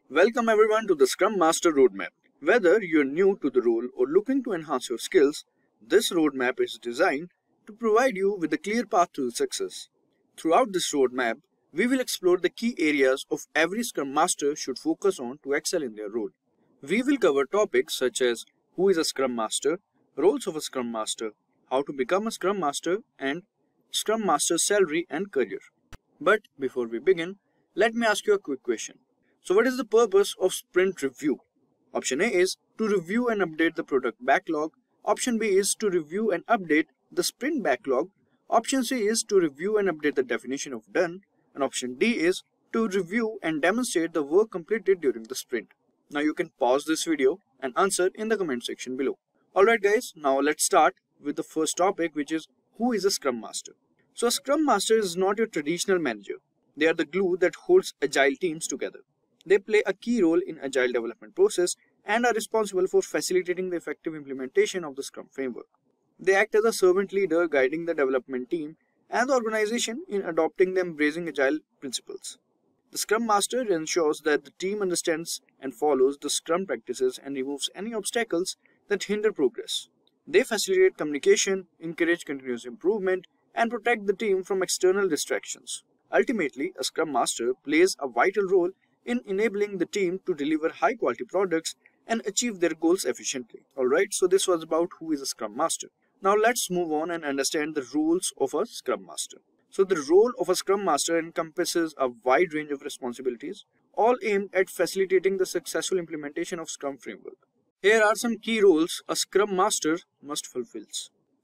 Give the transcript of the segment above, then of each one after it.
Welcome everyone to the Scrum Master Roadmap. Whether you're new to the role or looking to enhance your skills, this roadmap is designed to provide you with a clear path to success. Throughout this roadmap, we will explore the key areas of every Scrum Master should focus on to excel in their role. We will cover topics such as who is a Scrum Master, roles of a Scrum Master, how to become a Scrum Master, and Scrum Master's salary and career. But before we begin, let me ask you a quick question. So what is the purpose of sprint review? Option A is to review and update the product backlog. Option B is to review and update the sprint backlog. Option C is to review and update the definition of done. And option D is to review and demonstrate the work completed during the sprint. Now you can pause this video and answer in the comment section below. Alright guys, now let's start with the first topic, which is who is a Scrum Master. So a Scrum Master is not your traditional manager. They are the glue that holds Agile teams together. They play a key role in Agile development process and are responsible for facilitating the effective implementation of the Scrum framework. They act as a servant leader guiding the development team and the organization in adopting the embracing Agile principles. The Scrum Master ensures that the team understands and follows the Scrum practices and removes any obstacles that hinder progress. They facilitate communication, encourage continuous improvement, and protect the team from external distractions. Ultimately, a Scrum Master plays a vital role in enabling the team to deliver high quality products and achieve their goals efficiently. Alright, so this was about who is a Scrum Master. Now let's move on and understand the roles of a Scrum Master. So the role of a Scrum Master encompasses a wide range of responsibilities, all aimed at facilitating the successful implementation of Scrum framework. Here are some key roles a Scrum Master must fulfill.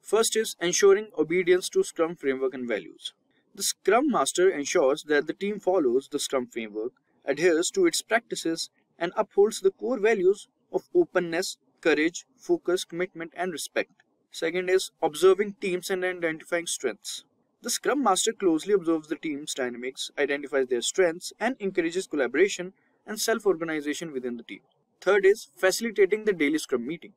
First is ensuring obedience to Scrum framework and values. The Scrum Master ensures that the team follows the Scrum framework, adheres to its practices, and upholds the core values of openness, courage, focus, commitment, and respect. Second is observing teams and identifying strengths. The Scrum Master closely observes the team's dynamics, identifies their strengths, and encourages collaboration and self-organization within the team. Third is facilitating the daily Scrum meeting.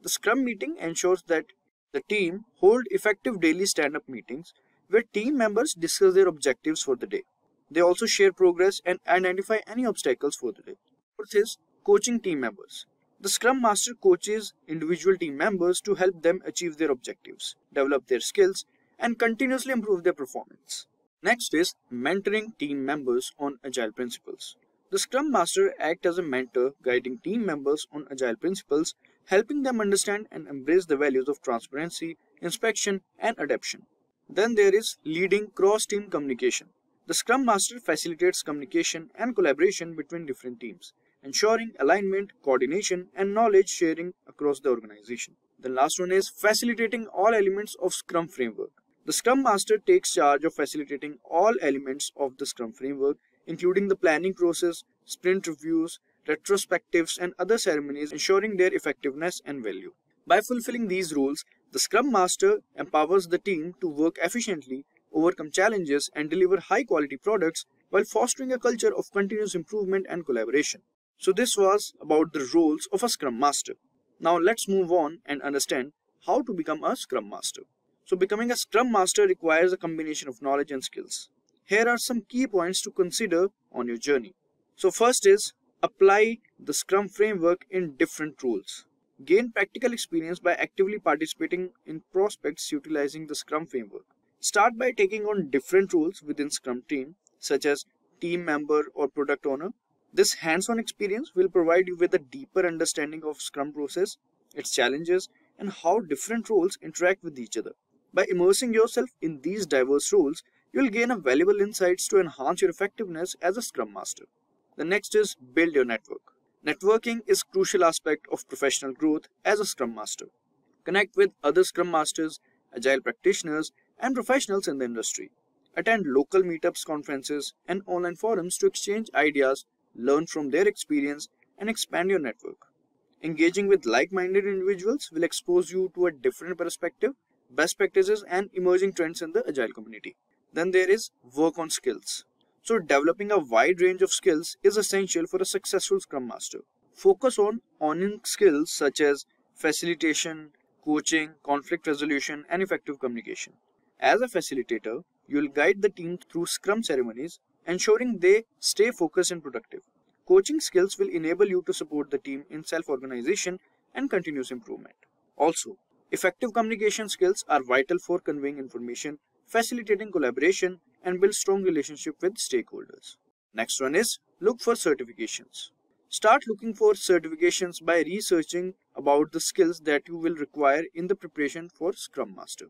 The Scrum meeting ensures that the team hold effective daily stand-up meetings where team members discuss their objectives for the day. They also share progress and identify any obstacles for the day. Fourth is coaching team members. The Scrum Master coaches individual team members to help them achieve their objectives, develop their skills, and continuously improve their performance. Next is mentoring team members on Agile principles. The Scrum Master acts as a mentor, guiding team members on Agile principles, helping them understand and embrace the values of transparency, inspection, and adaptation. Then there is leading cross-team communication. The Scrum Master facilitates communication and collaboration between different teams, ensuring alignment, coordination, and knowledge sharing across the organization. The last one is facilitating all elements of Scrum framework. The Scrum Master takes charge of facilitating all elements of the Scrum framework, including the planning process, sprint reviews, retrospectives, and other ceremonies, ensuring their effectiveness and value. By fulfilling these roles, the Scrum Master empowers the team to work efficiently, overcome challenges, and deliver high-quality products while fostering a culture of continuous improvement and collaboration. So this was about the roles of a Scrum Master. Now let's move on and understand how to become a Scrum Master. So becoming a Scrum Master requires a combination of knowledge and skills. Here are some key points to consider on your journey. So first is apply the Scrum framework in different roles. Gain practical experience by actively participating in prospects utilizing the Scrum framework. Start by taking on different roles within Scrum team, such as team member or product owner. This hands-on experience will provide you with a deeper understanding of Scrum process, its challenges, and how different roles interact with each other. By immersing yourself in these diverse roles, you will gain a valuable insights to enhance your effectiveness as a Scrum Master. The next is build your network. Networking is a crucial aspect of professional growth as a Scrum Master. Connect with other Scrum Masters, Agile practitioners, and professionals in the industry. Attend local meetups, conferences, and online forums to exchange ideas, learn from their experience, and expand your network. Engaging with like-minded individuals will expose you to a different perspective, best practices, and emerging trends in the Agile community. Then there is work on skills. So developing a wide range of skills is essential for a successful Scrum Master. Focus on owning skills such as facilitation, coaching, conflict resolution, and effective communication. As a facilitator, You'll guide the team through Scrum ceremonies, ensuring they stay focused and productive. Coaching skills will enable you to support the team in self-organization and continuous improvement. Also, effective communication skills are vital for conveying information, facilitating collaboration, and build strong relationships with stakeholders. Next one is look for certifications. Start looking for certifications by researching about the skills that you will require in the preparation for Scrum Master.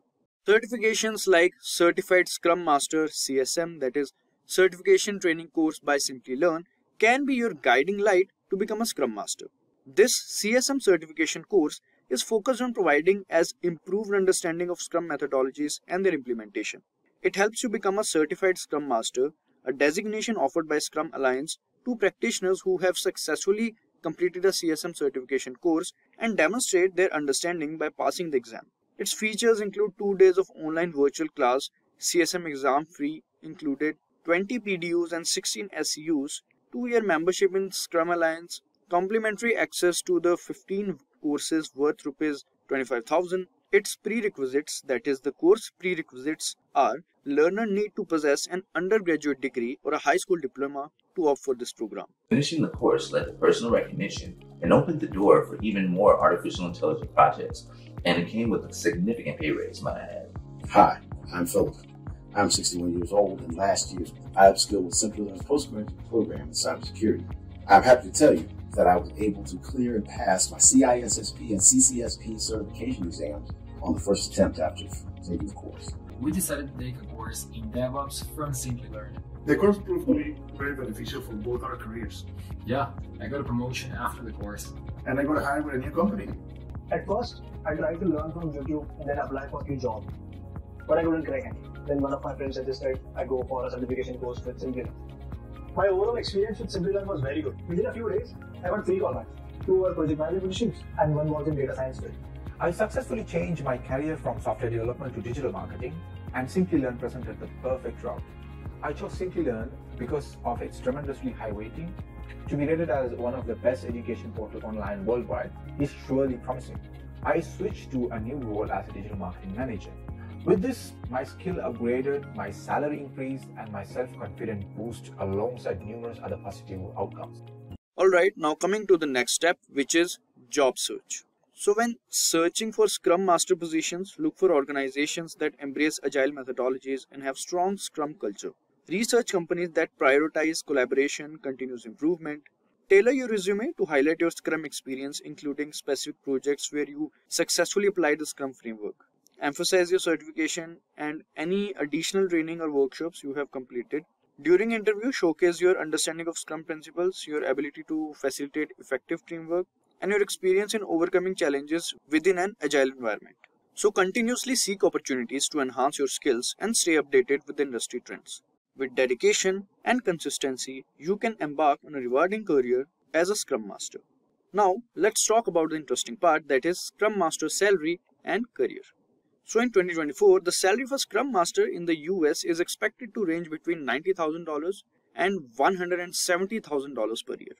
Certifications like Certified ScrumMaster (CSM), that is Certification Training Course by Simplilearn, can be your guiding light to become a Scrum Master. This CSM certification course is focused on providing as improved understanding of Scrum methodologies and their implementation. It helps you become a Certified Scrum Master, a designation offered by Scrum Alliance to practitioners who have successfully completed a CSM certification course and demonstrate their understanding by passing the exam. Its features include 2 days of online virtual class, CSM exam free included, 20 PDUs and 16 SEUs, 2-year membership in Scrum Alliance, complimentary access to the 15 courses worth Rs 25,000. Its prerequisites, that is the course prerequisites, are learner need to possess an undergraduate degree or a high school diploma to opt for this program. Finishing the course led to personal recognition and opened the door for even more artificial intelligence projects, and it came with a significant pay raise, might I add. Hi, I'm Philip. I'm 61 years old, and last year I upskilled with Simplilearn's postgraduate program in cybersecurity. I'm happy to tell you that I was able to clear and pass my CISSP and CCSP certification exams on the first attempt after taking the course. We decided to take a course in DevOps from Simplilearn. The course proved to be very beneficial for both our careers. Yeah, I got a promotion after the course. And I got hired with a new company. At first, I tried to learn from YouTube and then apply for a few jobs. But I couldn't crack any. Then one of my friends suggested I go for a certification course with Simplilearn. My overall experience with Simplilearn was very good. Within a few days, I got 3 callbacks. 2 were project management positions and 1 was in data science field. I successfully changed my career from software development to digital marketing, and Simplilearn presented the perfect route. I chose Simplilearn because of its tremendously high weighting. To be rated as one of the best education portals online worldwide is surely promising. I switched to a new role as a digital marketing manager. With this, my skill upgraded, my salary increased, and my self-confidence boosted alongside numerous other positive outcomes. Alright, now coming to the next step, which is job search. So when searching for Scrum Master positions, look for organizations that embrace Agile methodologies and have strong Scrum culture. Research companies that prioritize collaboration, continuous improvement. Tailor your resume to highlight your Scrum experience, including specific projects where you successfully applied the Scrum framework. Emphasize your certification and any additional training or workshops you have completed. During interview, showcase your understanding of Scrum principles, your ability to facilitate effective teamwork, and your experience in overcoming challenges within an agile environment. So continuously seek opportunities to enhance your skills and stay updated with industry trends. With dedication and consistency, you can embark on a rewarding career as a Scrum Master. Now, let's talk about the interesting part, that is Scrum Master salary and career. So in 2024, the salary for Scrum Master in the US is expected to range between $90,000 and $170,000 per year.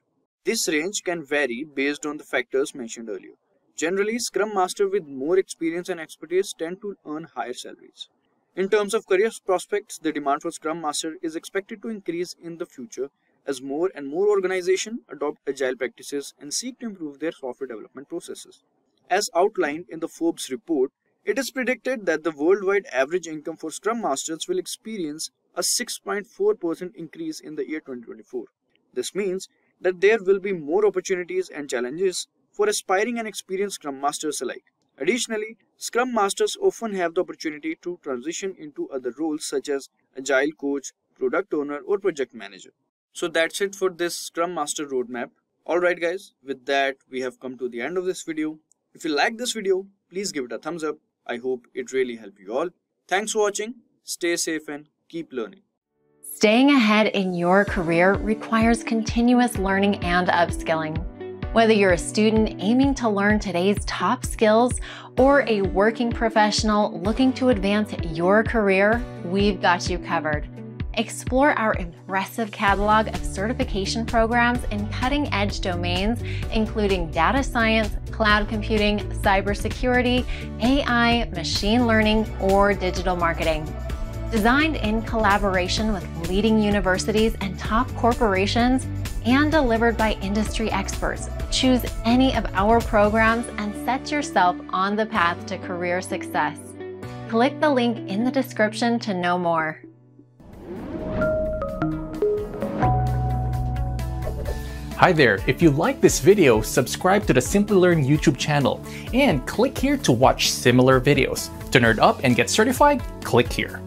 This range can vary based on the factors mentioned earlier. Generally, Scrum Master with more experience and expertise tend to earn higher salaries. In terms of career prospects, the demand for Scrum Master is expected to increase in the future as more and more organizations adopt agile practices and seek to improve their software development processes. As outlined in the Forbes report, it is predicted that the worldwide average income for Scrum Masters will experience a 6.4% increase in the year 2024. This means that there will be more opportunities and challenges for aspiring and experienced Scrum Masters alike. Additionally, Scrum Masters often have the opportunity to transition into other roles such as Agile Coach, Product Owner, or Project Manager. So that's it for this Scrum Master roadmap. Alright guys, with that we have come to the end of this video. If you like this video, please give it a thumbs up. I hope it really helped you all. Thanks for watching, stay safe and keep learning. Staying ahead in your career requires continuous learning and upskilling. Whether you're a student aiming to learn today's top skills or a working professional looking to advance your career, we've got you covered. Explore our impressive catalog of certification programs in cutting-edge domains, including data science, cloud computing, cybersecurity, AI, machine learning, or digital marketing. Designed in collaboration with leading universities and top corporations, and delivered by industry experts, choose any of our programs and set yourself on the path to career success. Click the link in the description to know more. Hi there, if you like this video, subscribe to the Simplilearn YouTube channel and click here to watch similar videos. To nerd up and get certified, click here.